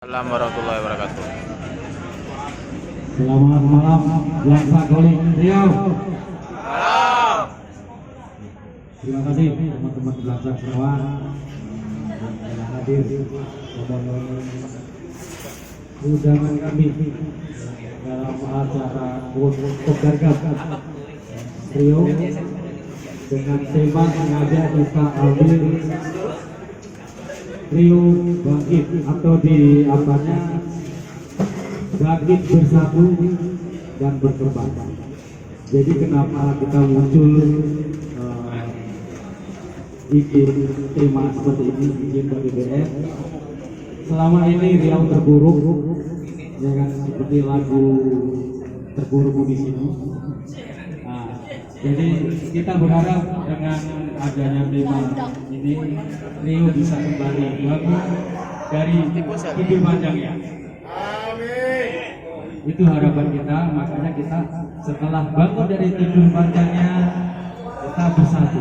Assalamualaikum warahmatullahi wabarakatuh. Selamat malam, Langsa Koling Riau. Malam. Terima kasih teman-teman Langsa semua yang hadir memenuhi undangan kami dalam acara Penggargap Riau dengan tema sengaja kita ambil Rio bangkit atau di apanya bangkit bersatu dan berkembang. Jadi kenapa kita muncul bikin tema seperti ini, bikin dari BR. Selama ini Riau terburuk, ya kan, seperti lagu terburuk di sini. Jadi kita berharap dengan adanya tema ini Rio bisa kembali bangun dari tidur panjangnya. Amin. Itu harapan kita, makanya kita setelah bangun dari tidur panjangnya kita bersatu.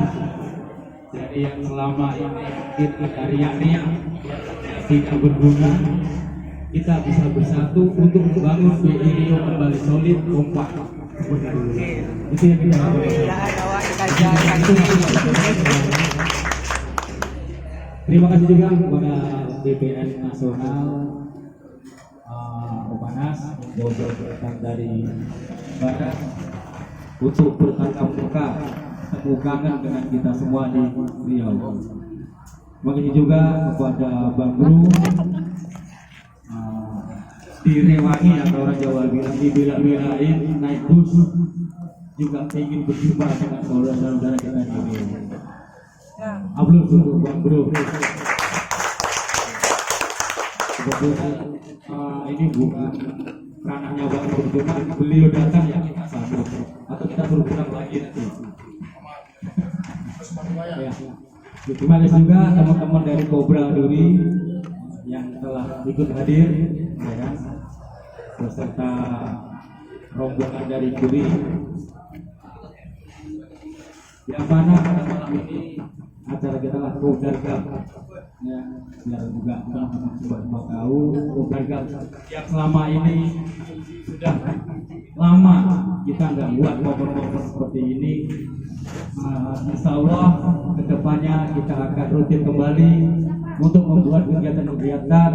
Jadi yang selama ini kita riak-riak tidak berguna, kita bisa bersatu untuk membangun BI Rio kembali solid, kompak. Itu yang kita terima kasih juga kepada DPN Nasional Umanas yang datang dari Barat untuk bertatap muka temu kangen dengan kita semua di Riau. Begitu juga kepada Bang Bro direwangi atau orang Jawa bilang dibela-belain naik bus juga ingin berjumpa dengan saudara-saudara kita di Riau. Ablus untuk Bang Bro. Kebetulan ini bukan ranahnya Bang Bro, cuma beliau datang ya kita sambut atau kita berulang lagi nanti. Ya. Terima kasih juga teman-teman dari Cobra Duri yang telah ikut hadir, ya kan, beserta rombongan dari Duri. Yang mana pada malam ini acara kita lah Penggargap, ya, biar juga teman-teman semua tahu Penggargap yang selama ini sudah lama kita nggak buat momen-momen seperti ini. Insya Allah kedepannya kita akan rutin kembali untuk membuat kegiatan-kegiatan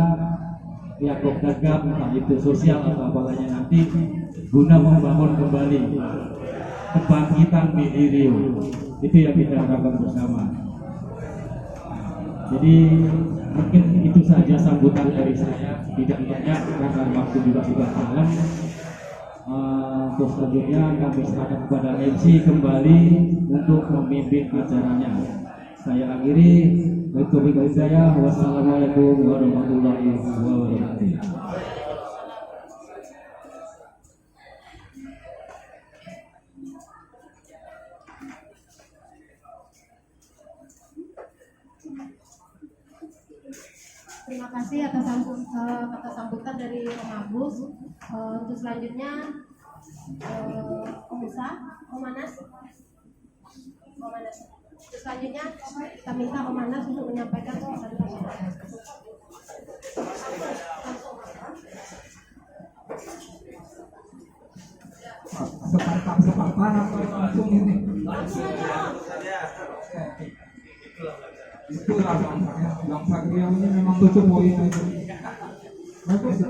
yang Penggargap, entah itu sosial atau apalagi nanti guna membangun kembali kebangkitan BI Rio. Itu yang kita harapkan bersama. Jadi mungkin itu saja sambutan dari saya, tidak banyak karena waktu juga sudah malam. Terus selanjutnya kami serahkan kepada MC kembali untuk memimpin acaranya. Saya akhiri. Wassalamualaikum warahmatullahi wabarakatuh. Terima kasih atas kata sambutan dari Om Agus. Untuk selanjutnya Om Musa, Om Manas. Untuk selanjutnya kita minta Om Manas untuk menyampaikan pesan-pesan. Separtan atau langsung ini? Itulah Langsa Riau ini memang 7 poin itu. Bagus.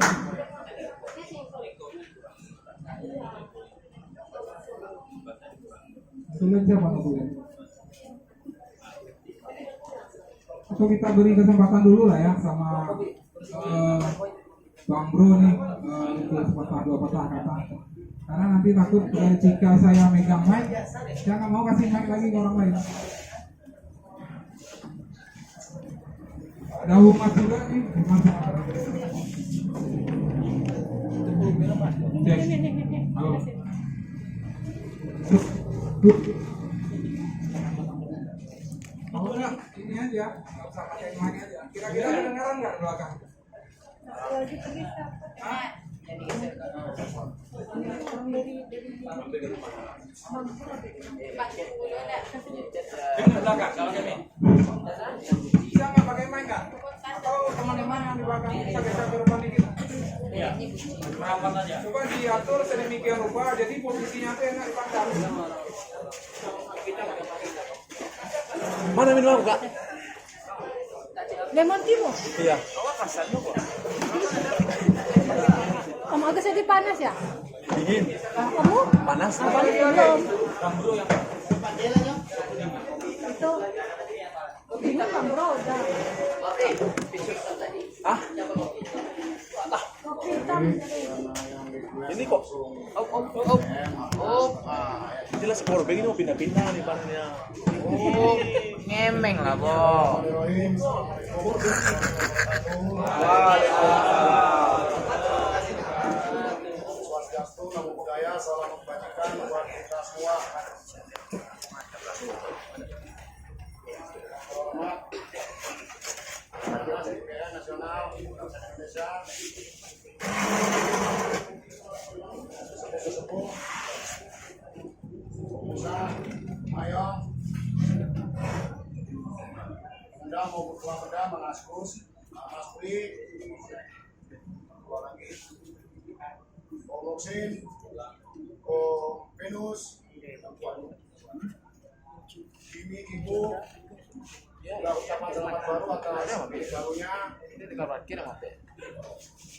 Sulit siapa tulen? Atau kita beri kesempatan dulu lah ya sama Bang Bro nih untuk sepatah dua patah kata. Karena nanti takut jika saya megang mic, saya nggak mau kasih mic lagi ke orang lain. Ada humas juga nih, humas. Halo. Mau nggak? Ini aja, nggak usah pakai mic aja. Kira-kira kedengaran nggak belakang? Dengar belakang kalau kami. Bisa nggak pakai mic nggak? Atau teman-teman yang di belakang bisa geser ke depan dikit. Coba diatur sedemikian rupa jadi posisinya tuh enak dipandang. Mana minuman Kak? Lemon tea mo. Iya. Kamu agak sedikit panas ya? Dingin. Kamu? Panas. Belum. Itu. Ini kan bro, udah. Ah, Kopi hitam. ini kok. Jelas powerbank ini mau pindah-pindah nih pannya. Oh, ngemeng lah, Bo. Swastiastu, namo buddhaya, salam kebajikan buat kita semua. Hormat Majelis DPR Nasional Indonesia, sesepuh, Musa, Mayong, Bunda maupun tua benda, Mas Kus, Mas Pri, dua lagi, Om Loksin, Om Venus, Kimi, Ibu, juga ucapan selamat baru atas pilih barunya. Ini tinggal parkir sama Teh.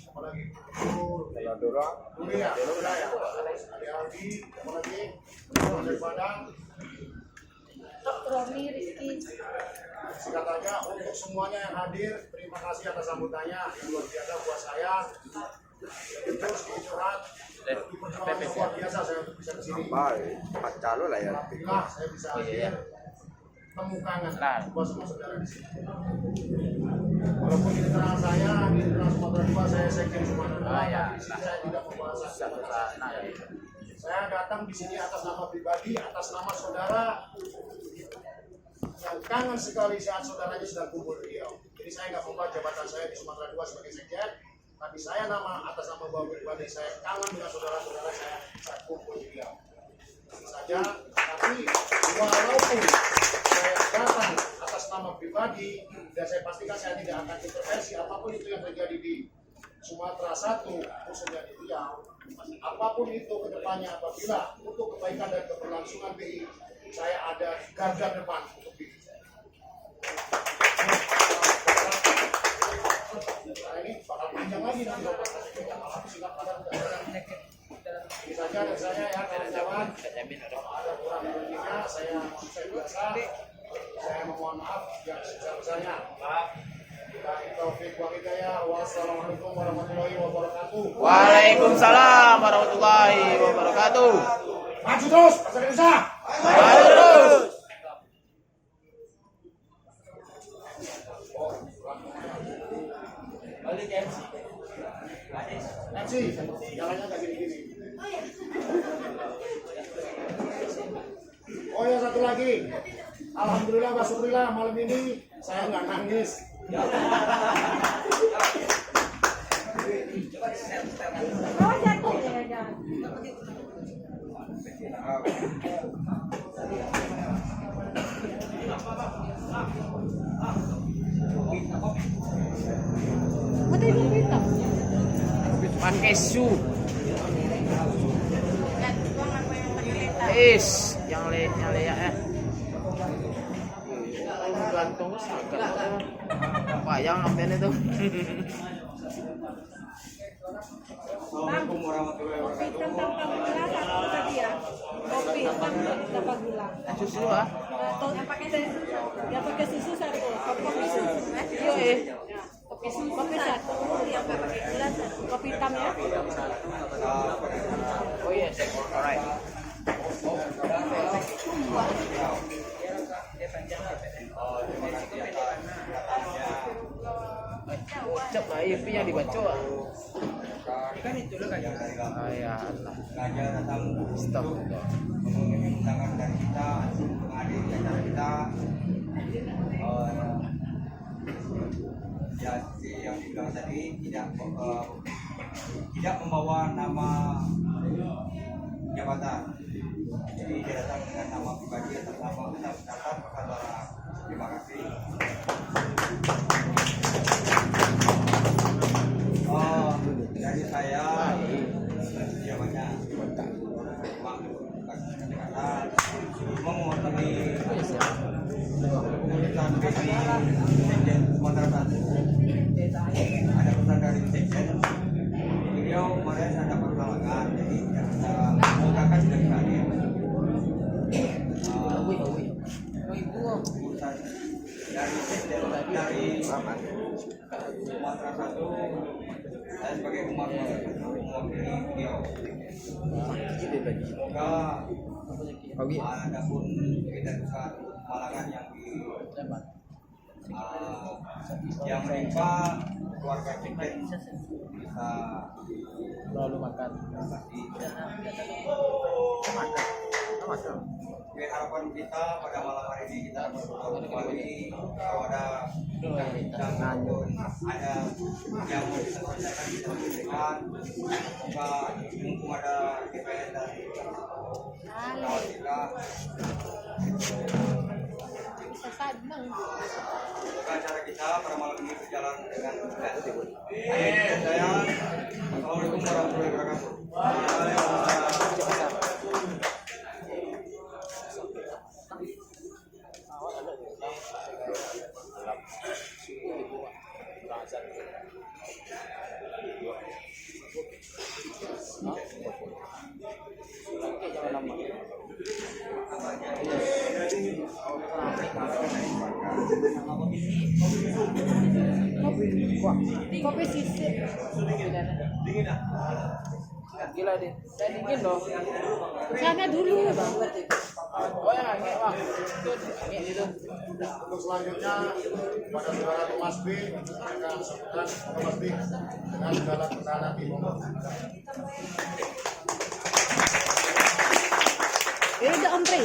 Apalagi Ibu Duri ya, Adi Aldi, apalagi dari Padang. Romi, Rizky. Singkat aja, untuk semuanya yang hadir, terima kasih atas sambutannya yang luar biasa buat saya. Itu sedikit curhat, di perjuangan yang luar biasa saya untuk bisa kesini. Alhamdulillah saya bisa hadir, temu kangen buat semua saudara di sini. Walaupun di internal saya, di internal Sumatera 2 saya sekjen Sumatera 2, tapi di sini saya tidak membahas Saya datang di sini atas nama pribadi, atas nama saudara yang kangen sekali saat saudaranya sedang kumpul di Riau. Jadi saya nggak membuat jabatan saya di Sumatera 2 sebagai sekjen, tapi saya atas nama bawa pribadi saya kangen dengan saudara-saudara saya saat kumpul di Riau. Tentu saja, tapi walaupun saya datang atas nama pribadi dan saya pastikan saya tidak akan intervensi apapun itu yang terjadi di Sumatera 1 khususnya di Riau, apapun itu kedepannya apabila untuk kebaikan dan keberlangsungan BI saya ada garda depan untuk BI. Nah, ini bakal panjang lagi nanti singkat padat. Ini saja dari saya ya kawan-kawan. Ada kurang lebihnya saya biasa. Saya memohon maaf yang sebesar-besarnya. Wassalamualaikum warahmatullahi wabarakatuh. Waalaikumsalam warahmatullahi wabarakatuh. Maju terus, bahasa Indonesia. Maju terus. MC, jalannya kayak gini-gini. Oh ya satu lagi. Alhamdulillah, wasyukurillah malam ini saya nggak nangis. Oh, jatuh ya, jangan. Mati itu hitam. Pakai su. Yang leyak ya. Gantung sakit. Payang ngapain itu? Assalamualaikum warahmatullahi wabarakatuh. Kopi hitam tanpa gula satu tadi ya. Kopi hitam tanpa gula. Susu ah. Atau yang pakai susu satu. Kopi susu. Kopi satu. Yang nggak pakai gula satu. Kopi hitam ya. Oh yes, alright. Cep lah, IP yang dibaca. Kan itu loh kayak. Ya Allah. Raja datang Stop. mengunjungi undangan dari kita, menghadiri acara kita. Ya, seperti yang dibilang tadi tidak membawa nama jabatan. Jadi dia datang dengan nama pribadi atas nama kita mencatat perkataan. Terima kasih. Jadi saya jawabannya kata menguatkan pemerintahan BPI Sekjen Sumatera Selatan. Ada pesan dari Sekjen, beliau kemarin ada perhalangan, jadi tidak bisa mengungkapkan sudah hadir. Urusan dari Sekjen dari Sumatera Satu, saya sebagai umat mewakili beliau. Semoga ada pun tidak besar halangan yang menimpa keluarga Sekjen bisa Lalu makan. Jadi harapan kita pada malam hari ini kita berdoa kembali kalau ada bincang ataupun ada yang mau kita selesaikan kita selesaikan. Semoga mumpung ada DPR dan kawan kita. Semoga acara kita pada malam ini berjalan dengan sukses. Akhir saya, Assalamualaikum warahmatullahi wabarakatuh. Kopi sisik. Dingin ah. Gila deh. Saya dingin loh. Sana dulu. Oh yang angin bang. Angin itu. Untuk selanjutnya pada saudara Thomas B, mereka sebutkan Thomas B dengan segala kesalahan di Bogor. Udah Om Pri.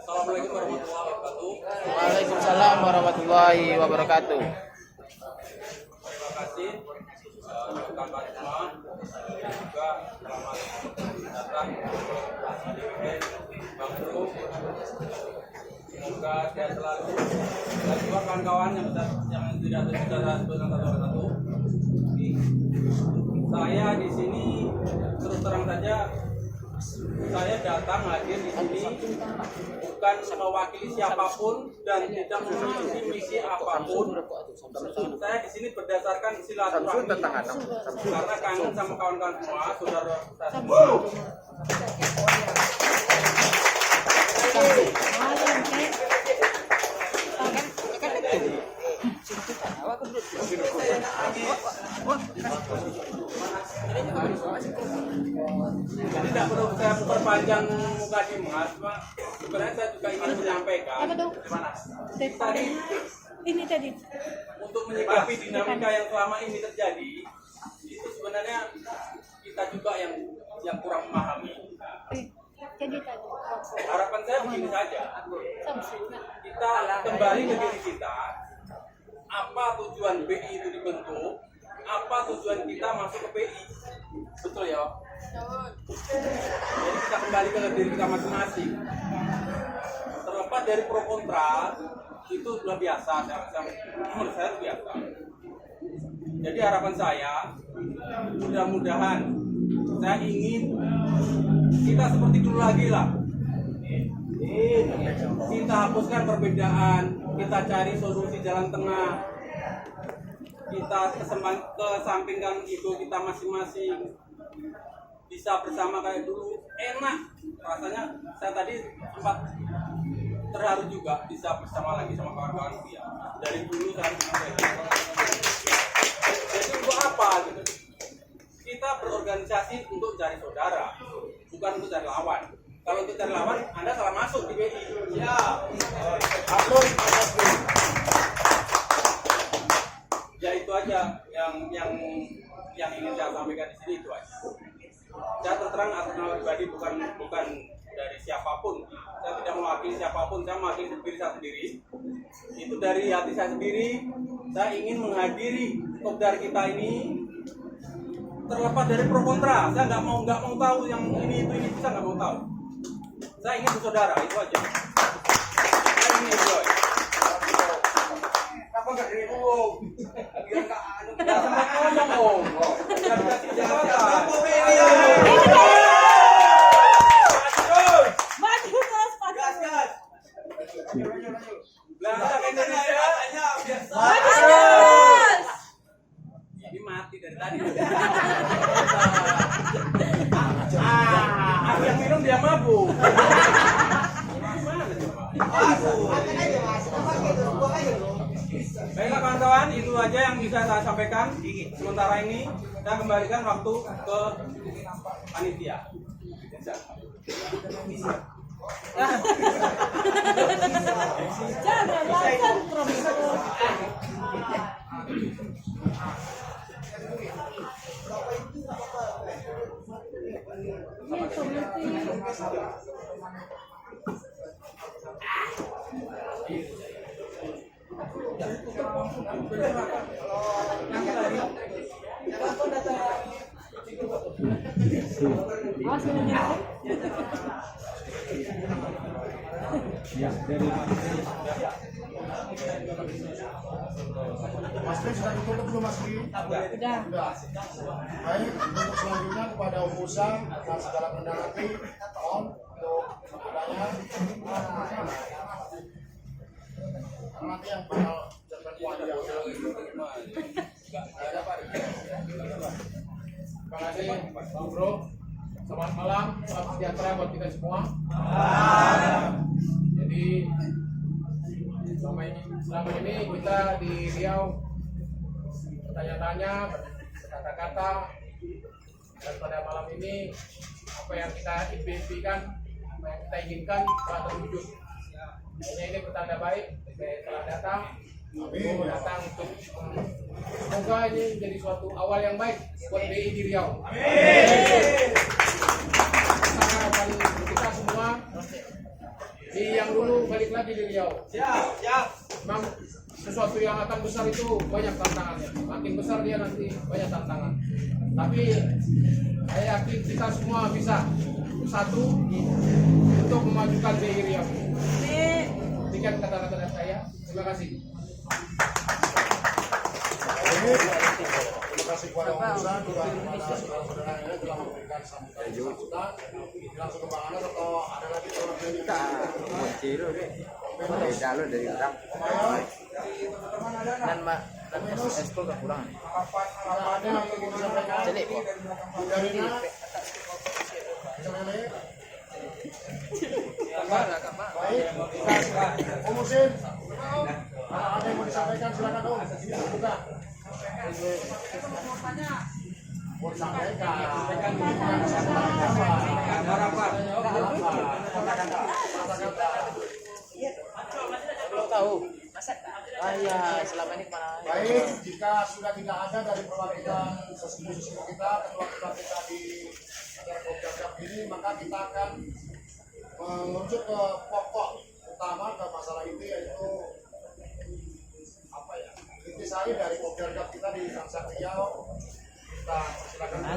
Assalamualaikum warahmatullahi wabarakatuh. Waalaikumsalam warahmatullahi wabarakatuh. Terima kasih rekan-rekan semua dan juga selamat datang Bang Bro. Semoga sehat selalu dan juga kawan-kawan yang tidak bisa sebutkan satu-satu. Saya di sini terus terang saja saya datang hadir di sini bukan mewakili siapapun dan tidak memiliki misi apapun. Saya di sini berdasarkan silaturahmi karena kangen sama kawan-kawan semua, saudara saya semua. Jadi tidak perlu saya perpanjang muka di Mas, Pak. Sebenarnya saya juga ingin menyampaikan Apa tuh? tadi Ini tadi. untuk menyikapi dinamika yang selama ini terjadi, itu sebenarnya kita juga yang kurang memahami. Jadi tadi. Harapan saya begini saja, kita kembali ke diri kita. Apa tujuan BI itu dibentuk? Apa tujuan kita masuk ke BI? Betul ya? Jadi kita kembali ke diri kita masing-masing. Terlepas dari pro kontra, itu sudah biasa. Menurut saya itu biasa. Jadi harapan saya, mudah-mudahan saya ingin kita seperti dulu lagi lah. Kita hapuskan perbedaan, kita cari solusi jalan tengah, kita kesampingkan ego kita masing-masing, bisa bersama kayak dulu, enak rasanya. Saya tadi sempat terharu juga bisa bersama lagi sama kawan-kawan dia dari dulu sampai jadi untuk apa gitu? Kita berorganisasi untuk cari saudara, bukan untuk cari lawan. Kalau untuk cari lawan, Anda salah masuk di BI. Ya. Ya itu aja yang ingin saya sampaikan di sini, itu aja. Saya terang atas nama pribadi, bukan dari siapapun. Saya tidak mewakili siapapun, saya mewakili diri saya sendiri. Itu dari hati saya sendiri. Saya ingin menghadiri kopdar kita ini terlepas dari pro kontra. Saya nggak mau tahu yang ini itu saya nggak mau tahu. Saya ingin bersaudara, itu aja. Saya ingin enjoy. Apa nggak dari umum? Biar nggak anu ngomong. Maju terus Pak. Belakang Indonesia. Maju terus. Ini mati dari tadi. Yang minum dia mabuk. Baiklah kawan-kawan, itu aja yang bisa saya sampaikan sementara ini. Saya kembalikan waktu ke panitia. Jangan langsung promosi. Ya, dari Mas Tri sudah ditutup belum Mas Tri? Sudah. Baik, untuk selanjutnya kepada Musa dan segala kendala nanti mohon untuk bertanya. Nanti yang bakal jangan kuat yang Terima kasih Bu Bro. Selamat malam, salam sejahtera buat kita semua. Jadi selama ini kita di Riau bertanya-tanya, berkata-kata, dan pada malam ini apa yang kita impikan, apa yang kita inginkan telah terwujud. Ini pertanda baik, saya telah datang. Aku datang untuk semoga ini menjadi suatu awal yang baik buat BI di Riau. Kita semua di yang dulu balik lagi di Riau. Siap. Memang sesuatu yang akan besar itu banyak tantangannya. Makin besar dia nanti banyak tantangan. Tapi saya yakin kita semua bisa bersatu untuk memajukan BI Riau. Demikian kata-kata dari saya. Terima kasih. terima kasih kepada Musa juga kepada saudara-saudara yang telah memberikan sambutan. Langsung ke Bang Anas atau ada lagi orang yang dari orang dan ekskul kekurangan ada yang ingin disampaikan dari baik, Om Musin, kalau ada yang mau disampaikan silakan Om, buka. Mau disampaikan, belum tahu ya selama ini kemana baik, jika sudah tidak ada dari perwakilan sesepuh kita, ketua kita di acara ini, maka kita akan merujuk ke pokok utama ke masalah itu, yaitu apa ya, intisari dari Pokdargap kita di Samsak Riau. Kita silakan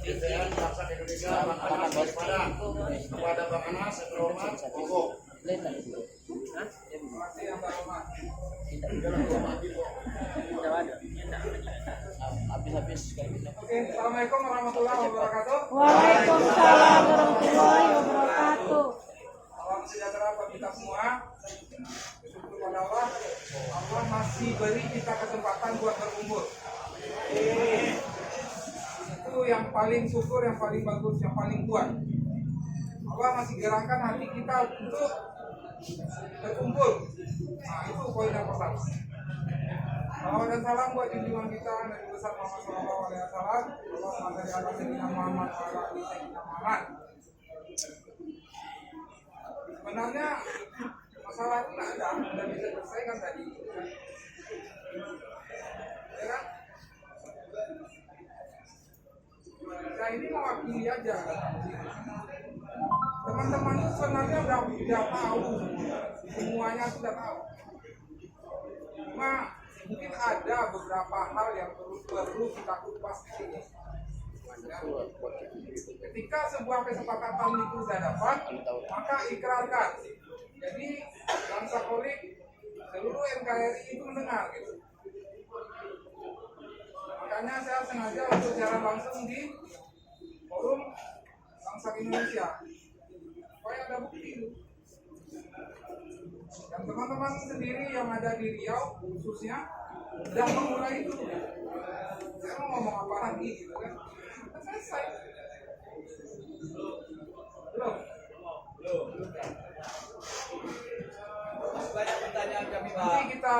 DPR Samsak Indonesia Bang Anas Basmana. Kepada Bang Anas yang terhormat, monggo. habis Oke, assalamualaikum warahmatullahi wabarakatuh. Waalaikumsalam warahmatullahi wabarakatuh. Salam sejahtera buat kita semua. Bersyukur pada Allah, Allah masih beri kita kesempatan buat berkumpul. Itu yang paling syukur, yang paling bagus, yang paling kuat. Allah masih gerakkan hati kita untuk berkumpul. Nah, itu poin yang pertama. Salawat dan salam buat junjungan kita Nabi besar Muhammad Sallallahu Alaihi Wasallam. Allahumma shalli ala sayyidina Muhammad wa ala ali sayyidina Muhammad. Sebenarnya masalah itu nggak ada, sudah bisa selesaikan tadi. Ya kan? Saya ini mewakili aja. Teman-teman itu sebenarnya udah tahu, semuanya sudah tahu. Cuma mungkin ada beberapa hal yang perlu kita kupas di sini. Ya. Ketika sebuah kesepakatan itu sudah dapat, maka ikrarkan. Jadi bangsa Kolik, seluruh NKRI itu mendengar gitu. makanya saya sengaja untuk siaran langsung di forum bangsa Indonesia supaya ada bukti itu. Dan teman-teman sendiri yang ada di Riau khususnya sudah memulai itu. Saya mau ngomong apa lagi gitu kan? Selesai. Belum. Banyak pertanyaan kami, Pak. Nanti kita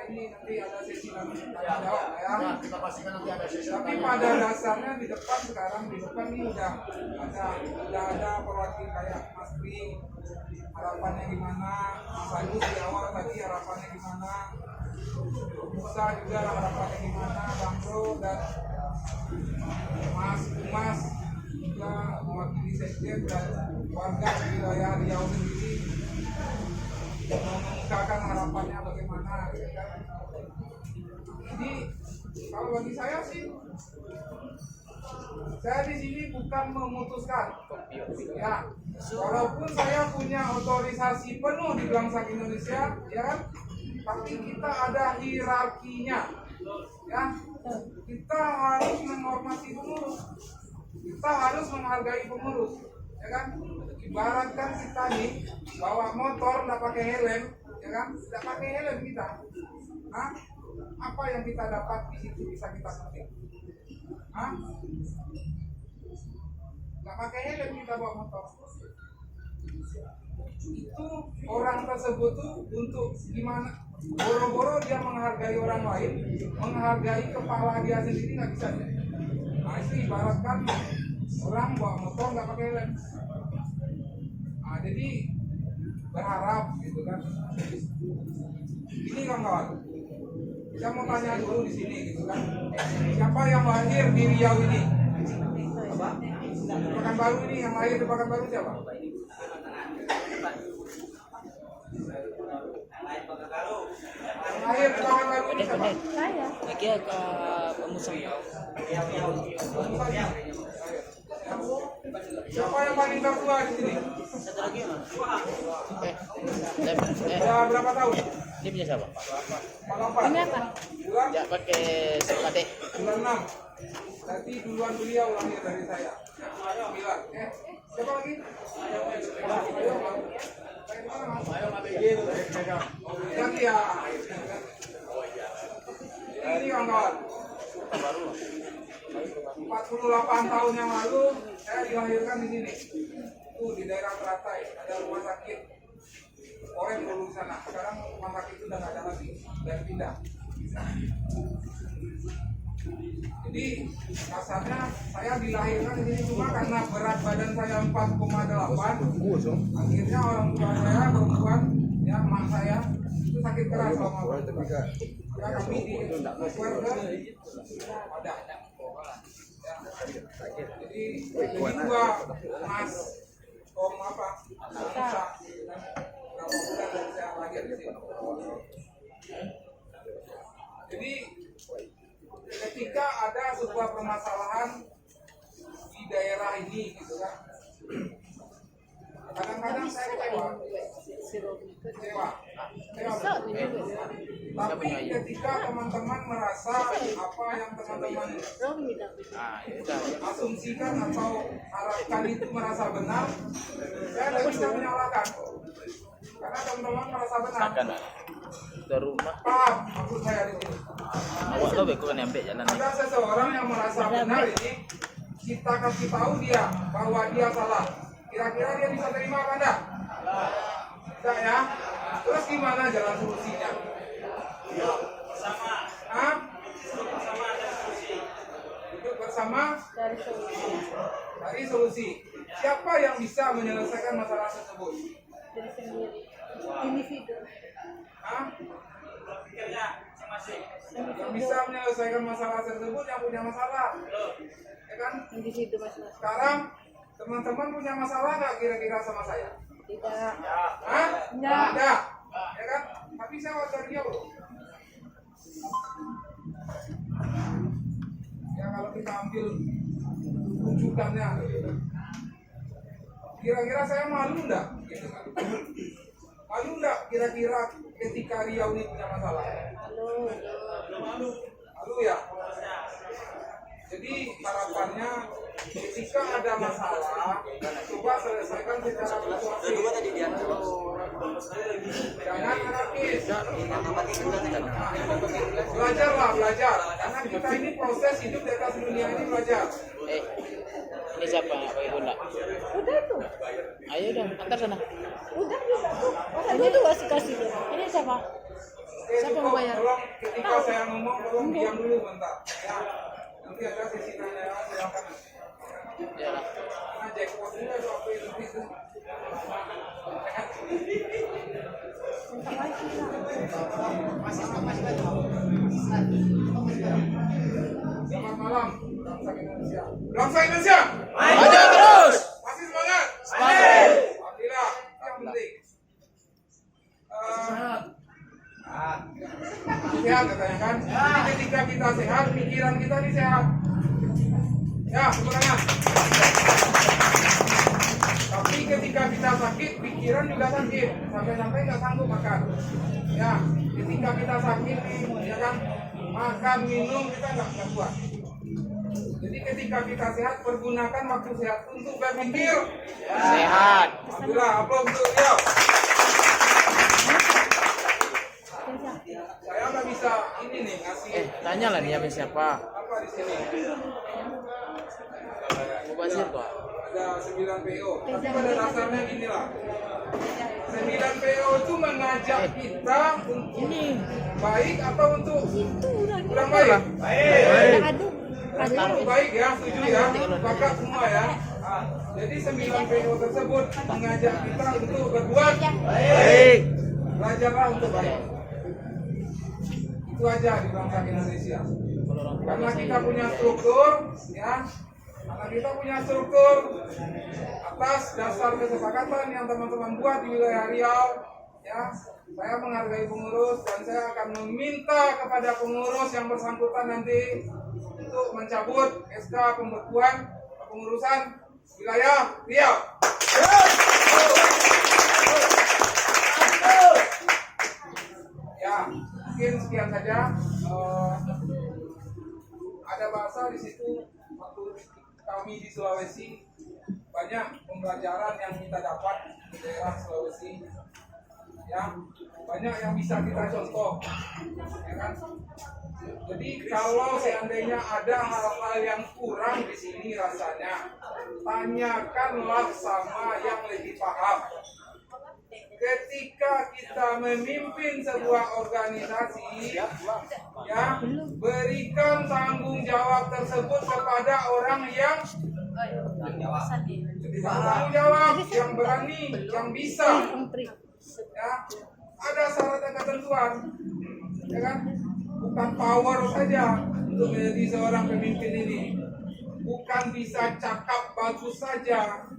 ini nanti ada sesi tanya jawab ya. Ya, kita pastikan nanti ada sesi. Tapi pada dasarnya di depan sekarang di depan ini udah ada perwakilan kayak Mas Pri, harapannya gimana, Mas Agus di awal tadi harapannya gimana, Musa juga harapannya gimana, Bang Bro dan Mas juga mewakili sekjen dan warga di wilayah Riau sendiri mengemukakan harapannya bagaimana gitu kan. Jadi kalau bagi saya sih, saya di sini bukan memutuskan ya, walaupun saya punya otorisasi penuh di Bangsa Indonesia ya kan, tapi kita ada hierarkinya ya, kita harus menghormati pengurus, kita harus menghargai pengurus ya kan. Ibaratkan kita nih bawa motor nggak pakai helm ya kan, nggak pakai helm kita, apa yang kita dapat di situ bisa kita petik? Nggak pakai helm kita bawa motor, itu orang tersebut tuh untuk gimana? Boro-boro dia menghargai orang lain, menghargai kepala dia sendiri nggak bisa. Nah itu ibaratkan orang bawa motor nggak pakai helm. Nah, jadi berharap gitu kan. Ini kawan-kawan, saya mau tanya dulu di sini gitu kan. Siapa yang lahir di Riau ini? Pekanbaru ini yang lahir di Pekanbaru siapa? Yang lahir di Pekanbaru ini siapa? Saya. Lagi ke pemusang. Siapa yang paling tertua di sini? Satu lagi mana? Sudah berapa tahun? Ini punya siapa? Malam Ini apa? Bulan? Ya pakai sepate. Bulan 6. Berarti duluan beliau lahir dari saya. 9. Siapa lagi? Ganti ya. Ini kawan-kawan. 48 tahun yang lalu saya dilahirkan di sini. Itu di daerah Teratai ada rumah sakit. Korek dulu di sana. Sekarang rumah sakit itu udah nggak ada lagi dan pindah. Jadi kasarnya saya dilahirkan di sini cuma karena berat badan saya 4,8. Akhirnya orang tua saya perempuan, ya emak saya itu sakit keras selama berbulan. Ya kami di keluarga ada. Ya. Jadi ini juga Mas Om apa? Bisa. Berapa bulan dari saya lahir di sini. Jadi ketika ada sebuah permasalahan di daerah ini gitu kan, kadang-kadang saya kecewa. Tapi ketika teman-teman merasa apa yang teman-teman asumsikan atau harapkan itu merasa benar, saya tidak bisa menyalahkan karena teman-teman merasa benar. Ke rumah. Paham maksud saya di sini. Awak tahu beku kan nyampe jalan Ada seseorang yang merasa benar ini, kita kasih tahu dia bahwa dia salah. Kira-kira dia bisa terima apa enggak? Tidak ya? Terus gimana jalan solusinya? Bersama. Hah? Bersama ada solusi. Duduk bersama cari solusi. Siapa yang bisa menyelesaikan masalah tersebut? Dari sendiri. Individu. Hah? Pikirnya masing-masing. Yang bisa menyelesaikan masalah tersebut yang punya masalah. Ya kan? Individu masing-masing. Sekarang teman-teman punya masalah nggak kira-kira sama saya? Tidak. Hah? Enggak. Ada. Ya kan? Tapi saya warga Riau loh. Ya kalau kita ambil rujukannya, kira-kira saya malu enggak? Gitu kan? Malu enggak kira-kira ketika Riau ini punya masalah? Halo. Malu ya? Ketika ada masalah, coba selesaikan secara persuasif. Jangan anarkis. Belajar. Karena kita ini proses hidup di atas dunia ini belajar. Ini siapa yang pakai Honda? Udah tuh. Ayo dong, antar sana. Udah bisa tuh. Ini tuh kasih dia. Ini siapa? Oke, Siapa yang cukup. bayar? Tolong ketika saya ngomong, tolong diam dulu bentar. Ya. Nanti ada sesi tanya jawab, silakan. Ya lah. Nah, jackpotnya sampai lebih tuh. Selamat malam, bangsa Indonesia. Bangsa Indonesia, Maju terus. masih semangat. Semangat. Alhamdulillah, itu yang penting. Sehat katanya kan? Jadi ketika kita sehat, pikiran kita ini sehat. Ya, tepuk tangan. Tapi ketika kita sakit, pikiran juga sakit. Sampai-sampai nggak sanggup makan. Ya, ketika kita sakit nih, ya kan, makan, minum kita nggak kuat. Jadi ketika kita sehat, pergunakan waktu sehat untuk berpikir. Sehat. Alhamdulillah, aplaus untuk beliau. Saya nggak bisa ini nih ngasih Tanya lah dia siapa. apa di sini. Mubazir kok. Ada 9 PO, tapi pada dasarnya gini lah. 9 PO itu mengajak kita untuk baik atau untuk kurang baik? Untuk baik ya, setuju ya, sepakat semua ya. Jadi 9 PO tersebut mengajak kita untuk berbuat Baik. belajarlah untuk baik. Itu aja di bangsa Indonesia. Karena kita punya struktur, ya. Karena kita punya struktur atas dasar kesepakatan yang teman-teman buat di wilayah Riau, ya. Saya menghargai pengurus dan saya akan meminta kepada pengurus yang bersangkutan nanti untuk mencabut SK pembekuan pengurusan wilayah Riau. Ya, mungkin sekian saja. Ada bahasa di situ waktu kami di Sulawesi, banyak pembelajaran yang kita dapat di daerah Sulawesi. Ya, banyak yang bisa kita contoh, ya kan? Jadi kalau seandainya ada hal-hal yang kurang di sini rasanya, tanyakanlah sama yang lebih paham. Ketika kita memimpin sebuah organisasi, ya, berikan tanggung jawab tersebut kepada orang yang tanggung jawab, yang berani, yang bisa. Ya, ada syarat dan ketentuan, ya kan? Bukan power saja untuk menjadi seorang pemimpin ini, bukan bisa cakap bagus saja,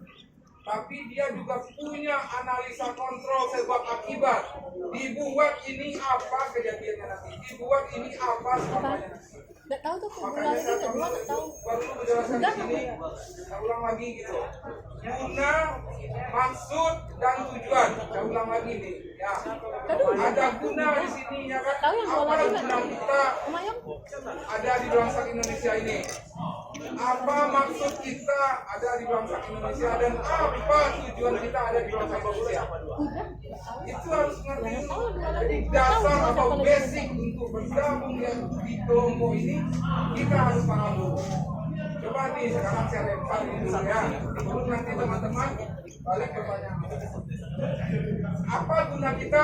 tapi dia juga punya analisa kontrol sebab akibat. Dibuat ini apa kejadiannya nanti, dibuat ini apa sebabnya nanti. Nggak tahu tuh Makanya saya perlu menjelaskan di sini, saya ulang lagi gitu. Guna, maksud, dan tujuan. Saya ulang lagi nih. Ya, ada guna di sini ya kan? Apa guna kita ada di bangsa Indonesia ini? Apa maksud kita ada di bangsa Indonesia dan apa tujuan kita ada di bangsa Indonesia? Itu harus ngerti. Jadi dasar atau basic untuk bergabung di kelompok ini kita harus paham dulu. Coba nih sekarang saya lempar ini dulu ya. Baru nanti teman-teman balik pertanyaan. Apa guna kita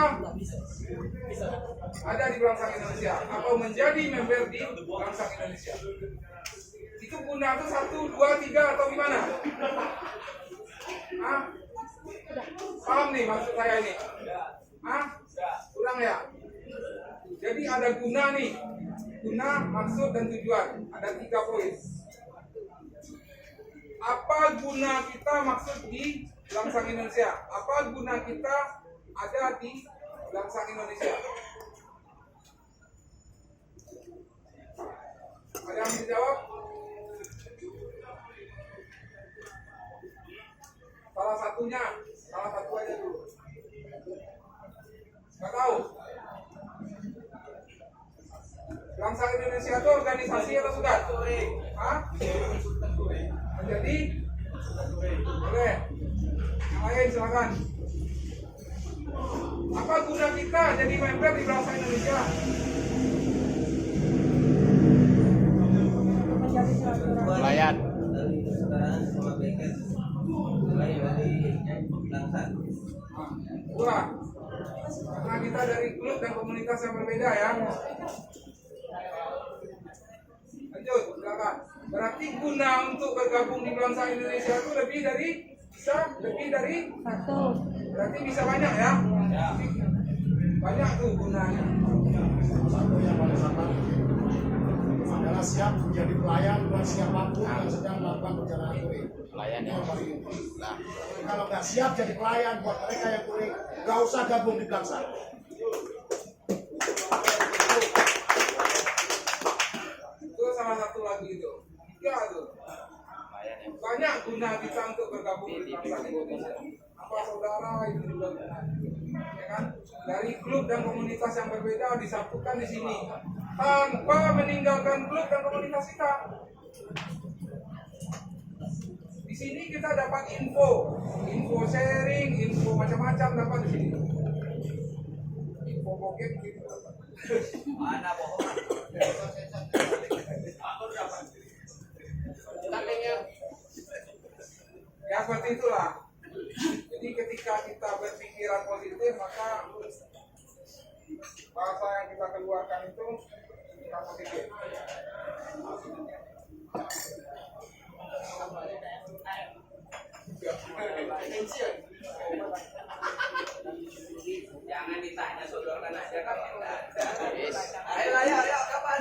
ada di bangsa Indonesia atau menjadi member di bangsa Indonesia? Itu guna itu 1, 2, 3 atau gimana? Hah? Paham nih maksud saya ini? Hah? Kurang ya? Jadi ada guna nih. Guna, maksud, dan tujuan. Ada 3 poin. Apa guna kita maksud di bangsa Indonesia? Apa guna kita ada di bangsa Indonesia? Ada yang bisa jawab? Salah satu aja dulu. Nggak tahu. Bangsa Indonesia itu organisasi atau bukan? Hah? Jadi, boleh. Yang lain silakan. Apa guna kita jadi member di Bangsa Indonesia? Pelayan. Dua, karena kita dari klub dan komunitas yang berbeda ya. Lanjut, silakan. Berarti guna untuk bergabung di Bangsa Indonesia itu lebih dari Satu. berarti bisa banyak ya? Banyak tuh gunanya. Satu yang paling sama adalah siap menjadi pelayan buat siapapun yang sedang melakukan perjalanan touring. Pelayan Ini ya. yang paling penting. Nah, Jadi kalau nggak siap jadi pelayan buat mereka yang touring, nggak usah gabung di Bangsa. Itu salah satu lagi itu. Tiga tuh. Banyak guna kita untuk bergabung di Bangsa Indonesia. Apa saudara itu juga guna. Ya kan? Dari klub dan komunitas yang berbeda disatukan di sini tanpa meninggalkan klub dan komunitas kita. Di sini kita dapat info sharing, info macam-macam dapat di sini. Info bokep gitu. Mana bohong? Ya seperti itulah. Jadi ketika kita berpikiran positif maka bahasa yang kita keluarkan itu kita positif. Jangan ditanya sodorkan aja kan. yes. Ayo, kapan?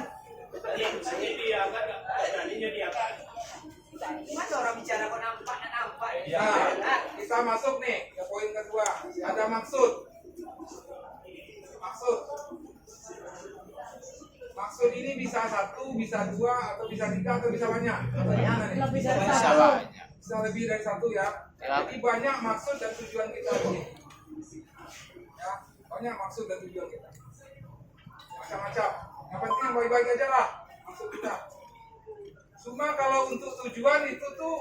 Masa orang bicara kok nampak. Nah, kita masuk nih ke poin kedua. Ada maksud. Maksud ini bisa satu, bisa dua, atau bisa tiga, atau bisa banyak. Lebih dari Bisa satu. banyak. Bisa lebih dari satu ya. Ya. Jadi banyak maksud dan tujuan kita ini. Ya, banyak maksud dan tujuan kita. Macam-macam. Yang penting yang baik-baik aja lah maksud kita. Cuma kalau untuk tujuan itu tuh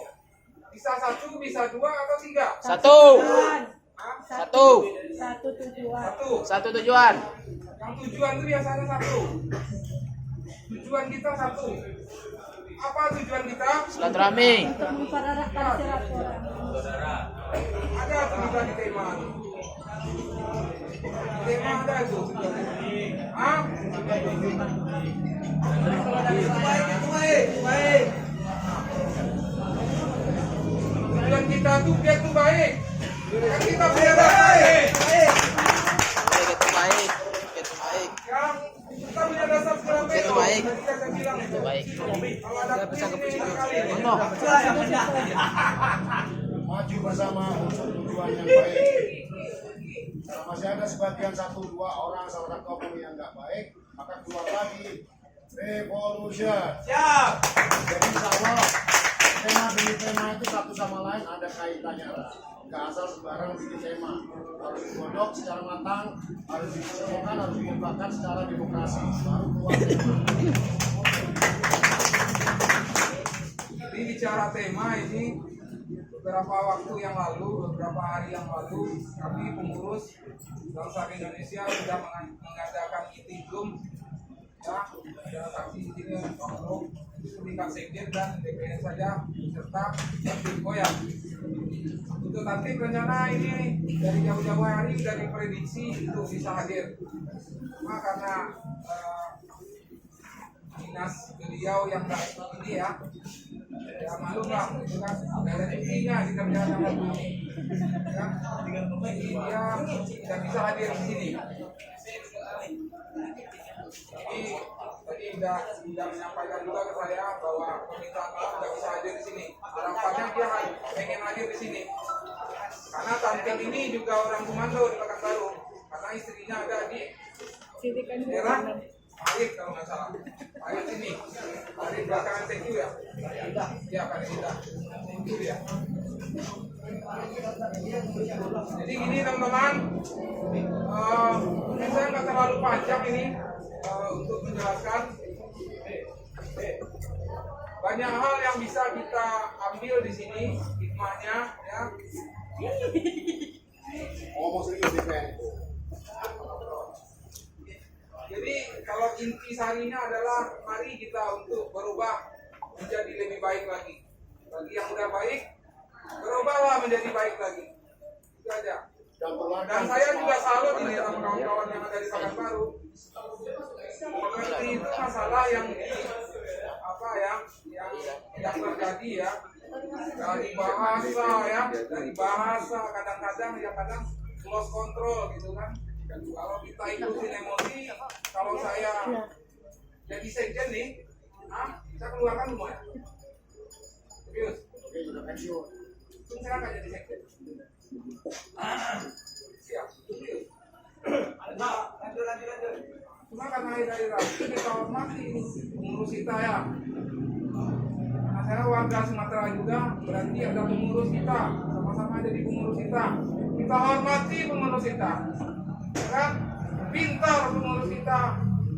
bisa satu, bisa dua, atau tiga. Satu. Tujuan. Hah? Satu. Satu tujuan. Satu. Satu tujuan. Yang tujuan itu biasanya satu. Tujuan kita satu. Apa tujuan kita? Silaturahmi. Untuk mempereratkan silaturahmi. Ada tuh kita di tema. Tema ada itu. Hah? Baik. Tujuan kita tuh biar tuh baik. Kan kita punya baik. Itu baik. Itu baik. Ya, kita punya dasar segala Itu baik. Tadi kan saya bilang itu. Baik. Kalau ada ini sekali. Ono. Maju bersama untuk tujuan yang baik. Kalau masih ada sebagian satu dua orang salah satu oknum yang nggak baik, maka keluar lagi revolution. Siap. Jadi insya Allah tema demi tema itu satu sama lain ada kaitannya. Nggak asal sembarang bikin tema. Harus digodok secara matang, harus dikemukakan, harus dikembangkan secara demokrasi. Baru keluar tema. Jadi bicara tema ini beberapa waktu yang lalu, beberapa hari yang lalu, kami pengurus Bangsa Indonesia sudah mengadakan meeting Zoom. Ya, ada saksi di sini Om, Tingkat Sekjen dan DPR saja serta Tim ya. Untuk nanti rencana ini dari jauh-jauh hari sudah diprediksi untuk bisa hadir. Cuma karena dinas beliau yang ini ya maklum lah, itu kan ada intinya di kerjaan yang lalu ya, jadi dia tidak bisa hadir di sini. Jadi tadi sudah menyampaikan juga ke saya bahwa permintaan maaf tidak bisa hadir di sini. Harapannya dia pengen hadir di sini karena Tanting ini juga orang komando di Pekanbaru karena istrinya ada di daerah Parit kalau nggak salah. Parit sini. Parit belakangan TQ ya. Ya Parit kita. TQ ya. Jadi gini teman-teman, mungkin saya nggak terlalu panjang ini untuk menjelaskan banyak hal yang bisa kita ambil di sini hikmahnya ya. Ngomong serius nih, Pen. Jadi kalau inti sarinya adalah mari kita untuk berubah menjadi lebih baik lagi. Bagi yang udah baik, berubahlah menjadi baik lagi. Itu aja. Dan saya juga salut ini sama kawan-kawan yang ada di Pekanbaru. Seperti itu masalah yang apa ya, yang terjadi ya, dari bahasa ya, dari bahasa kadang-kadang ya kadang lost control gitu kan. Kalau kita ikutin emosi, kalau saya jadi sekjen nih, saya keluarkan semuanya. Serius. Oke, sudah pensiun. Saya akan jadi sekjen. Siap. Serius. Lanjut. Cuma karena dari rapi kita hormati pengurus kita ya. Karena saya warga Sumatera juga, berarti ada pengurus kita, sama-sama jadi pengurus kita. Kita hormati pengurus kita. Kan? Pintar pengurus kita,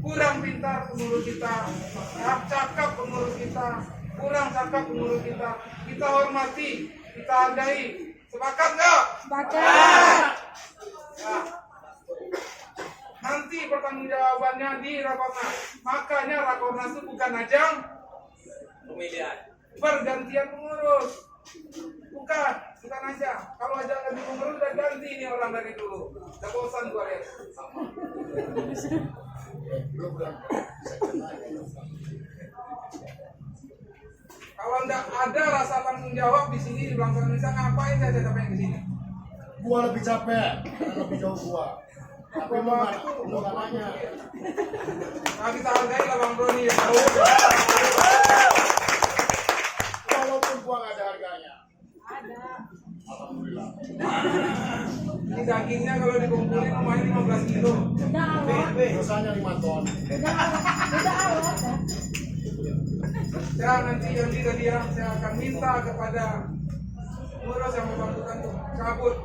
kurang pintar pengurus kita, ya, cakap pengurus kita, kurang cakap pengurus kita. Kita hormati, kita hargai. Sepakat nggak? Sepakat. Ya. Nanti pertanggungjawabannya di Rakornas. Makanya Rakornas itu bukan ajang pemilihan, pergantian pengurus. Bukan aja. Kalau aja ganti pengurus udah ganti ini orang dari dulu. Udah bosan gua lihat. Kalau enggak ada rasa tanggung jawab di sini di bangsa Indonesia, ngapain saya capek ke sini? Gua lebih capek, karena lebih jauh gua. Tapi lu nggak nanya. Nah kita hargai lah Bang Broni ya. Walaupun gua nggak ada harganya. Ada. Alhamdulillah. Ini dagingnya kalau dikumpulin lumayan 15 kilo. Udah awet. Dosanya 5 ton. Udah awet. Ya nanti janji tadi ya, saya akan minta kepada pengurus yang bersangkutan untuk cabut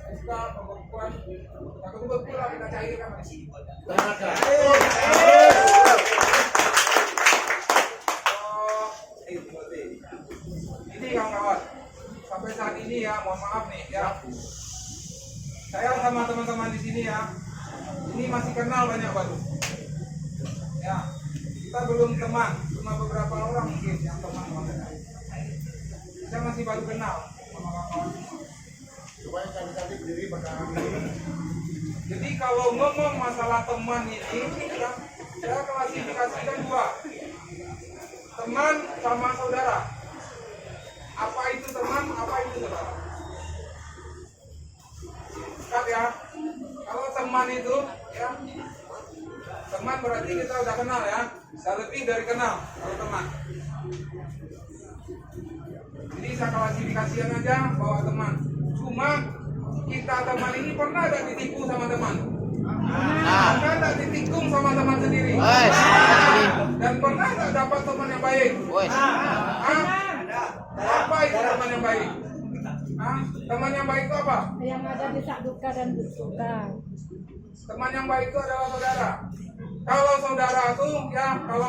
kita pembekuan. Nah ketemu pulang kita cairkan di sini. Ini kawan-kawan, sampai saat ini ya, mohon maaf nih ya. Saya sama teman-teman di sini ya, ini masih kenal banyak baru. Ya, kita belum teman, cuma beberapa orang mungkin yang teman sama saya. Saya masih baru kenal sama kawan-kawan. Supaya kami berdiri perkara. Jadi kalau ngomong masalah teman ini, ya, saya klasifikasikan dua, teman sama saudara. Apa itu teman, apa itu saudara? Dekat ya. Kalau teman itu, ya, teman berarti kita udah kenal ya, sudah lebih dari kenal kalau teman. Jadi saya klasifikasikan aja bahwa teman. Cuma kita teman ini pernah ada ditipu sama teman? Pernah ada ditikung sama teman sendiri? Dan pernah tak dapat teman yang baik? Apa itu teman yang baik? Teman yang baik itu apa? Yang ada di sak duka dan bersuka. Teman yang baik itu adalah saudara. Kalau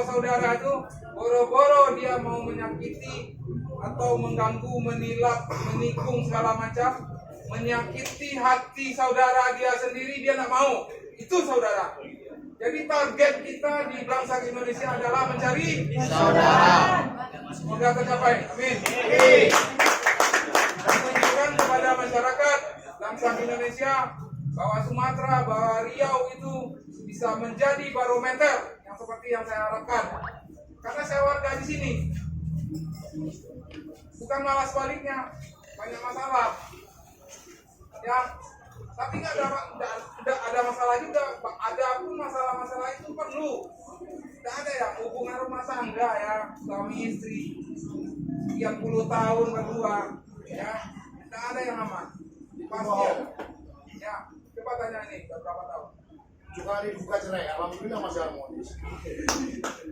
saudara itu boro-boro dia mau menyakiti atau mengganggu, menilap, menikung segala macam, menyakiti hati saudara dia sendiri, dia nggak mau. Itu saudara. Jadi target kita di bangsa Indonesia adalah mencari saudara. Semoga tercapai. Amin. Tunjukkan kepada masyarakat bangsa Indonesia bahwa Sumatera, bahwa Riau itu bisa menjadi barometer yang seperti yang saya harapkan. Karena saya warga di sini. Bukan malah sebaliknya, banyak masalah. Ya, tapi nggak ada masalah juga. Ada pun masalah-masalah itu perlu. Tidak ada ya hubungan rumah tangga ya, suami istri sekian puluh tahun berdua, ya, tidak ada yang aman. Pasti ada. Ya, coba tanya ini berapa tahun? 7 kali buka cerai, alhamdulillah masih harmonis.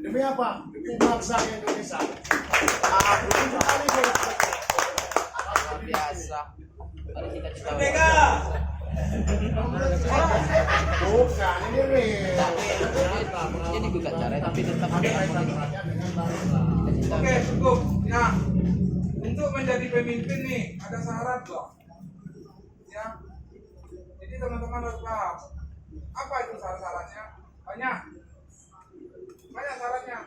Demi apa? Demi bangsa Indonesia. 7 kali sudah. Luar biasa. Mari kita coba. Merdeka! Bukan, ini real. Ini juga cara tapi tetap Ada kaitan-kaitannya dengan bangsa. Oke, cukup. Ya, untuk menjadi pemimpin nih ada syarat loh. Ya, jadi teman-teman harus paham. Apa itu syarat-syaratnya? Banyak syaratnya.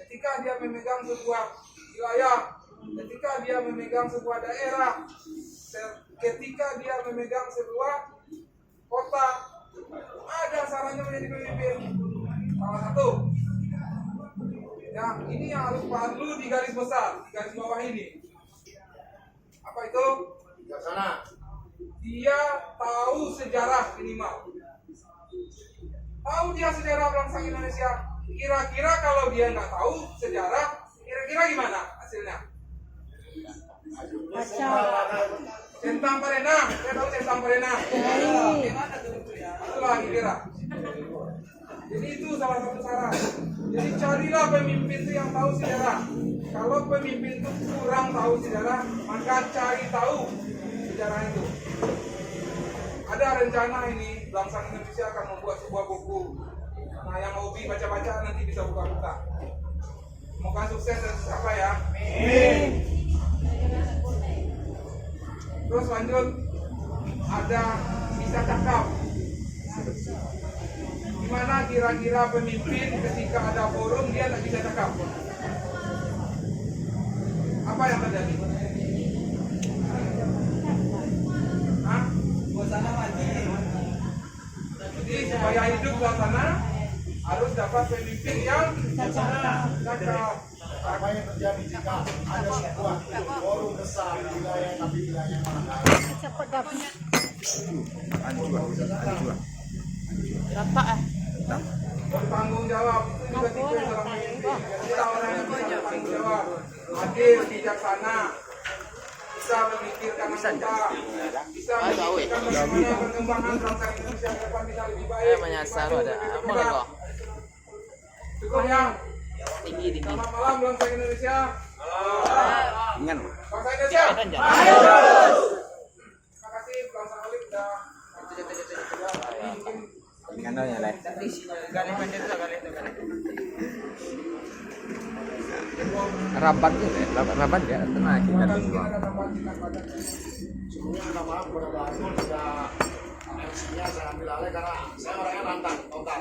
Ketika dia memegang sebuah wilayah, ketika dia memegang sebuah daerah, ketika dia memegang sebuah kota, ada syaratnya menjadi pemimpin. Salah satu. Yang ini yang harus perlu di garis besar, di garis bawah ini. Apa itu? Bijaksana. Dia tahu sejarah minimal. Tahu dia sejarah bangsa Indonesia. Kira-kira kalau dia nggak tahu sejarah, kira-kira gimana hasilnya? Centang Perenang, saya tahu Centang Perenang. Gimana tuh ya? Itulah kira. Jadi itu salah satu syarat. Jadi carilah pemimpin itu yang tahu sejarah. Kalau pemimpin itu kurang tahu sejarah, maka cari tahu sejarah itu. Ada rencana ini, bangsa Indonesia akan membuat sebuah buku. Nah, yang hobi baca-baca nanti bisa buka-buka. Semoga sukses dan apa ya. Amin. Terus lanjut, ada bisa cakap. Gimana kira-kira pemimpin ketika ada forum dia tak bisa cakap? Apa yang terjadi? Hah? Suasana mati. Jadi supaya hidup suasana harus dapat pemimpin yang cakap. Apa yang terjadi jika ada sebuah forum besar di wilayah tapi wilayah mana? Bertanggung jawab itu juga tipe seorang pemimpin. Kita orang yang bisa bertanggung jawab, adil, bijaksana, bisa memikirkan anggota, bisa memikirkan bagaimana perkembangan bangsa Indonesia ke depan bisa lebih baik. menyasar ada apa kok? Cukup ya. Tinggi. Selamat malam bangsa Indonesia. Ingat. Bangsa Indonesia. Terima kasih bangsa Alik sudah. Ingatnya lah. Rabat ya, tenang kita dulu. Sebelumnya minta maaf kepada Pak Arsul, sudah MC-nya saya ambil alih karena saya orangnya lantang total.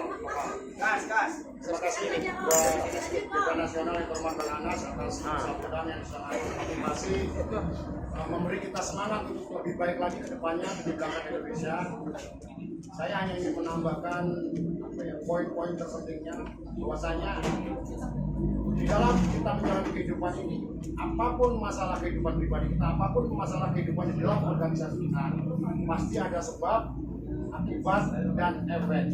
Gas. Terima kasih buat Beda Nasional yang terhormat Bang Anas atas sambutan yang sangat motivasi, memberi kita semangat untuk lebih baik lagi ke depannya di belakang Indonesia. Saya hanya ingin menambahkan poin-poin terpentingnya bahwasanya di dalam kita menjalani kehidupan ini, apapun masalah kehidupan pribadi kita, apapun masalah kehidupan di dalam organisasi kita, pasti ada sebab, akibat, dan efek.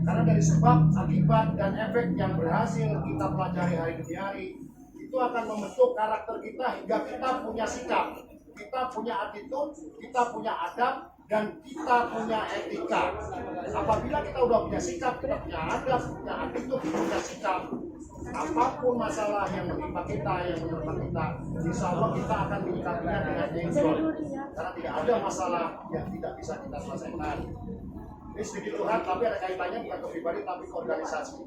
Karena dari sebab, akibat, dan efek yang berhasil kita pelajari hari demi hari, itu akan membentuk karakter kita hingga kita punya sikap, kita punya attitude, kita punya adab, dan kita punya etika. Apabila kita udah punya sikap, kita punya adab, punya attitude, punya sikap, apapun masalah yang menimpa kita, yang menerpa kita, insya Allah kita akan menyikapinya dengan enjoy. Karena tidak ada masalah yang tidak bisa kita selesaikan. Ini sedikit curhat, tapi ada kaitannya bukan ke pribadi, tapi ke organisasi.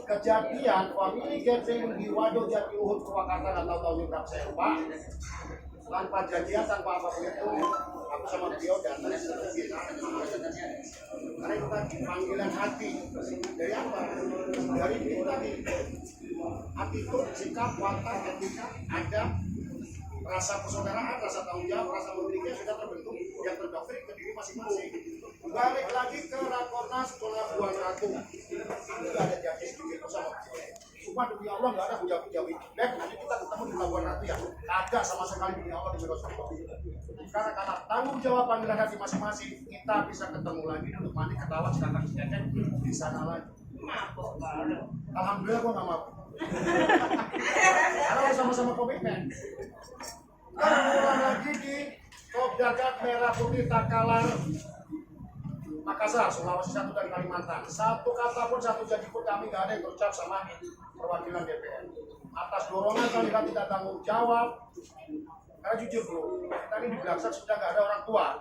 Kejadian family gathering di Waduk Jati Luhur Purwakarta, nggak tahu tahunnya berapa saya lupa. Tanpa janjian, tanpa apapun itu, aku sama beliau datang karena itu tadi panggilan hati. Dari apa? Dari itu tadi attitude, sikap, watak, etika, adab, rasa persaudaraan, rasa tanggung jawab, rasa memiliki sudah terbentuk yang terdoktrin ke diri masing-masing. Balik lagi ke Rakornas Pelabuhan Ratu, itu ada janji sedikit bersama. Cuma demi Allah nggak ada puja-puja baik. Nanti kita ketemu di Pelabuhan Ratu ya, ada sama sekali demi Allah di Rasulullah. Karena tanggung jawab panggilan hati masing-masing, kita bisa ketemu lagi untuk mandi ketawa sekarang di sana lagi. Alhamdulillah gua nggak mabuk. Karena sama-sama komitmen. Ketemu lagi di Kopdagat Merah Putih Takalar Makassar, Sulawesi Selatan dan Kalimantan. Satu kata pun, satu janji pun kami nggak ada yang terucap sama perwakilan DPR. Atas dorongan kami tidak tanggung jawab, Karena jujur bro, kita ini di Belangsak sudah nggak ada orang tua.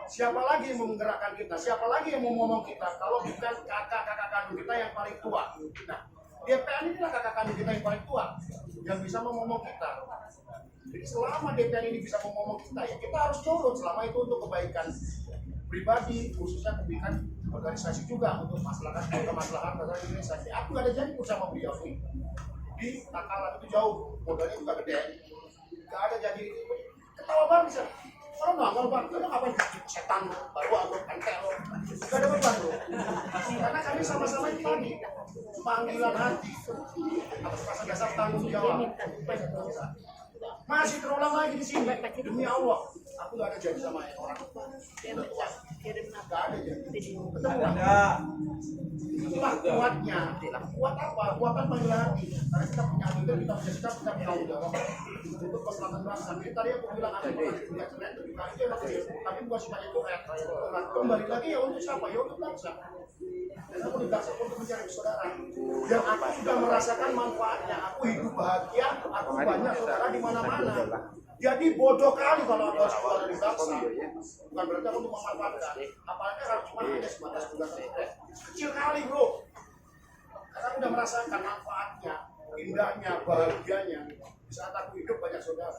Siapa lagi yang mau menggerakkan kita? Siapa lagi yang mau ngomong kita? Kalau bukan kakak-kakak kandung kita yang paling tua. Nah, DPR inilah kakak kandung kita yang paling tua yang bisa ngomong kita. Jadi selama DPR ini bisa ngomong kita, ya kita harus nurut selama itu untuk kebaikan pribadi, khususnya kebaikan organisasi juga untuk masyarakat Indonesia. Aku gak ada janji bersama beliau nih di Takalan itu jauh, modalnya juga gede, gak ada janji. Ketawa banget bisa. Kalau nggak bang, kamu ngapain setan baru atau kantel lo? Gak ada beban lo. Karena kami sama-sama itu tadi panggilan hati atas dasar tanggung jawab. Masih terulang lagi di sini. Demi Allah, aku gak ada janji sama orang. Gak ada janji. Betul. Itulah kuatnya. Kuat apa? Kuatan panggilan hati. Karena kita punya abilitas, kita punya sikap, kita punya tanggung jawab. Untuk keselamatan bangsa. Jadi tadi aku bilang aku punya keren, tapi bukan cuma itu kembali lagi ya untuk siapa? Ya untuk bangsa. Dan aku dibangsa untuk mencari saudara. Yang aku sudah merasakan manfaatnya. Aku hidup bahagia, aku banyak saudara di mana-mana. Jadi bodoh kali kalau aku harus keluar dari bangsa. Bukan berarti aku untuk memanfaatkan. Apalagi kalau cuma hanya sebatas tugas kecil kali bro. Karena aku sudah merasakan manfaatnya, indahnya, bahagianya. Di saat aku hidup banyak saudara.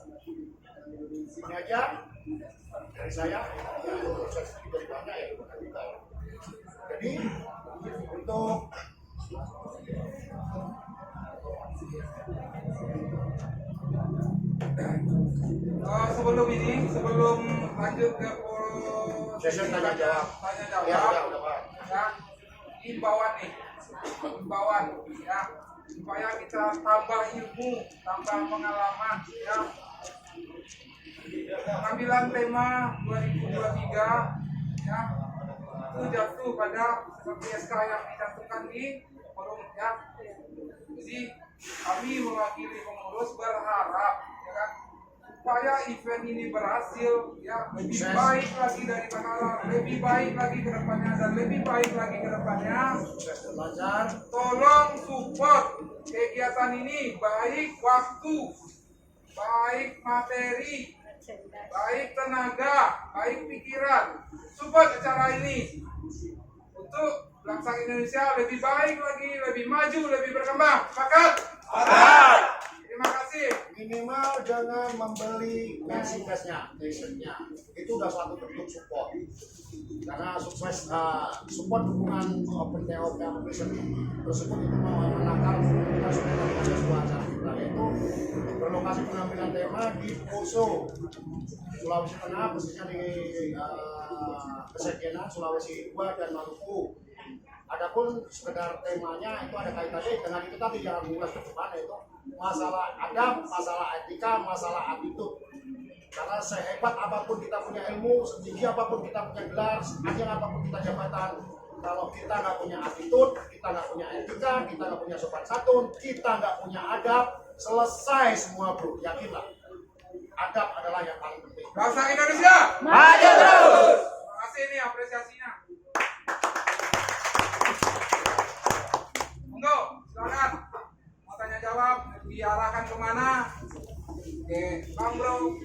Ini aja dari saya. Ya, proses ini dari banyak ya. Jadi untuk sebelum lanjut ke sesi tanya jawab, ya, imbauan ya, supaya kita tambah ilmu, tambah pengalaman ya. Pengambilan tema 2023 ya itu jatuh pada seperti SK yang dicantumkan di forum ya. Jadi kami mewakili pengurus berharap ya kan, supaya event ini berhasil ya, lebih baik lagi dari sekarang, lebih baik lagi ke depannya dan lebih baik lagi ke depannya. Tolong support kegiatan ini, baik waktu, baik materi, baik tenaga, baik pikiran. Support acara ini untuk bangsa Indonesia lebih baik lagi, lebih maju, lebih berkembang. Sepakat? Terima kasih. Minimal jangan membeli merchandise-nya, t-shirt-nya. Itu udah suatu bentuk support. Karena sukses support dukungan Open TOP Application tersebut itu menakar kita sudah melakukan sebuah acara kita, yaitu berlokasi pengambilan tema di Poso, Sulawesi Tengah, khususnya di Kesekjenan, Sulawesi 2 dan Maluku. Adapun sekedar temanya itu ada kaitannya dengan itu tadi yang mengulas ke depan, yaitu masalah adab, masalah etika, masalah attitude. Karena sehebat apapun kita punya ilmu, setinggi apapun kita punya gelar, sepanjang apapun kita jabatan, kalau kita nggak punya attitude, kita nggak punya etika, kita nggak punya sopan santun, kita nggak punya adab, selesai semua bro. Yakinlah, adab adalah yang paling penting. Bangsa Indonesia Maju terus. Terima kasih nih apresiasinya. Monggo, silakan. Mau tanya jawab, diarahkan kemana? Oke, Bang Bro.